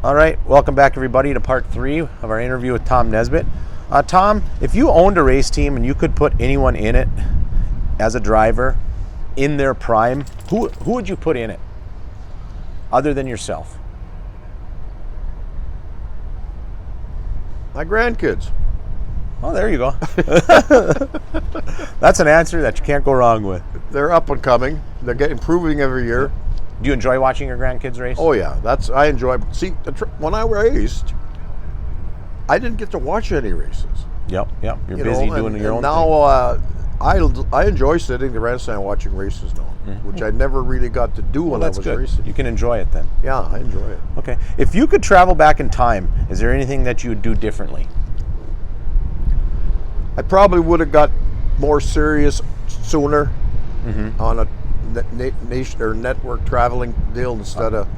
All right, welcome back everybody to part 3 of our interview with Tom Nesbitt. Tom, if you owned a race team and you could put anyone in it as a driver in their prime, who would you put in it other than yourself? My grandkids. Oh, there you go. That's an answer that you can't go wrong with. They're up and coming. They're improving every year. Do you enjoy watching your grandkids race? Oh yeah, I enjoy. See, when I raced, I didn't get to watch any races. Yep. You're busy doing your own now, thing. I enjoy sitting in the grandstand watching races now, which I never really got to do when I was racing. You can enjoy it then. Yeah, I enjoy it. Okay. If you could travel back in time, is there anything that you would do differently? I probably would have got more serious sooner on a nation or network traveling deal instead of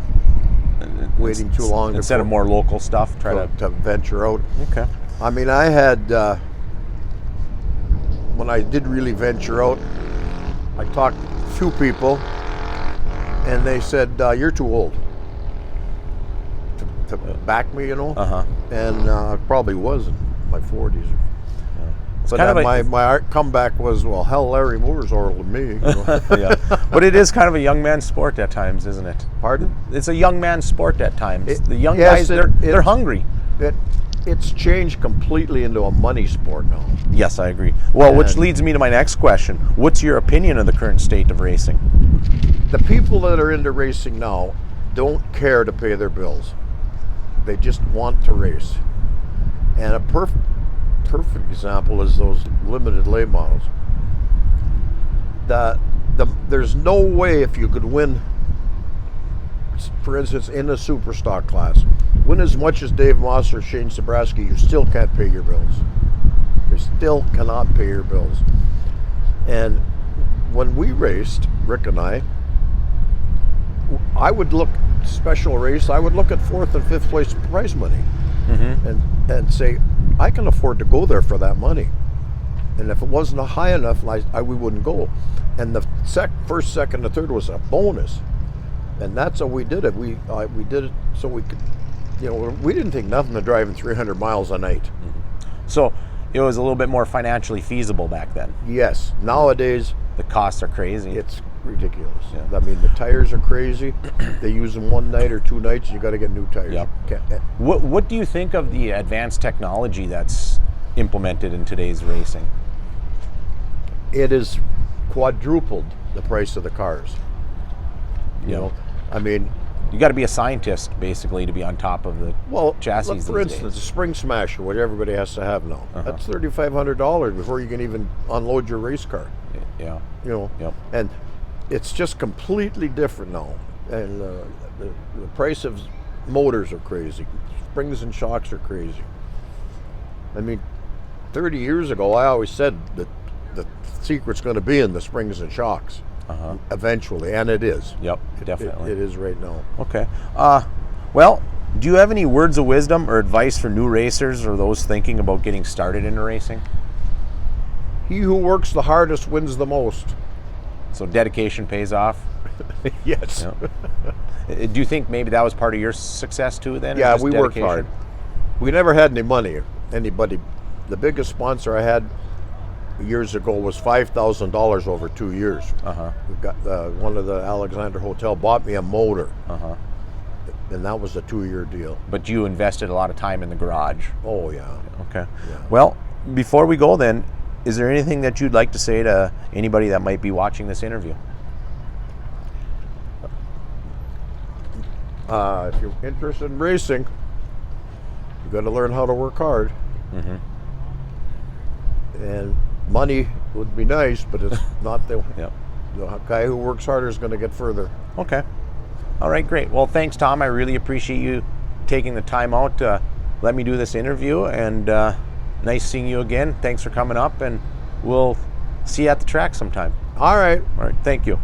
waiting too long. Instead of more local stuff, try to venture out. Okay. I mean, I had, when I did really venture out, I talked to a few people and they said, you're too old to back me, And I probably was in my 40s. But my comeback was, well, hell, Larry Moore's older than me. Yeah. But it is kind of a young man's sport at times, isn't it? Pardon? It's a young man's sport at times. The young guys, they're hungry. It's changed completely into a money sport now. Yes, I agree. Well, which leads me to my next question. What's your opinion of the current state of racing? The people that are into racing now don't care to pay their bills. They just want to race. And a perfect example is those limited late models. There's no way if you could win, for instance, in a super stock class, win as much as Dave Moss or Shane Zabrowski, you still can't pay your bills. You still cannot pay your bills. And when we raced, Rick and I would look special race. I would look at 4th and 5th place prize money, and say, I can afford to go there for that money. And if it wasn't high enough, we wouldn't go. And the first, second, and third was a bonus. And that's how we did it. We did it so we could, we didn't think nothing of driving 300 miles a night. So it was a little bit more financially feasible back then. Yes. Nowadays, the costs are crazy. It's ridiculous. Yeah. I mean, the tires are crazy. They use them one night or 2 nights. You got to get new tires. Yep. What do you think of the advanced technology that's implemented in today's racing? It has quadrupled the price of the cars. I mean, you got to be a scientist basically to be on top of the chassis. Look, for instance, the spring smasher, what everybody has to have now. That's $3,500 before you can even unload your race car. Yeah. And it's just completely different now. And the price of motors are crazy. Springs and shocks are crazy. I mean, 30 years ago, I always said that the secret's going to be in the springs and shocks. Eventually, and it is. Yep, definitely. It is right now. Okay. Well, do you have any words of wisdom or advice for new racers or those thinking about getting started into racing? He who works the hardest wins the most. So dedication pays off? Yes. Yep. Do you think maybe that was part of your success too then? Yeah, we worked hard. We never had any money. Anybody. The biggest sponsor I had years ago was $5,000 over 2 years. We got one of the Alexander Hotel bought me a motor, and that was a 2-year deal. But you invested a lot of time in the garage. Oh yeah. Okay. Yeah. Well, before we go then, is there anything that you'd like to say to anybody that might be watching this interview? If you're interested in racing, you got to learn how to work hard. And money would be nice, but it's not the guy who works harder is going to get further. Okay. All right, great. Well, thanks, Tom. I really appreciate you taking the time out to let me do this interview, and nice seeing you again. Thanks for coming up, and we'll see you at the track sometime. All right. All right, thank you.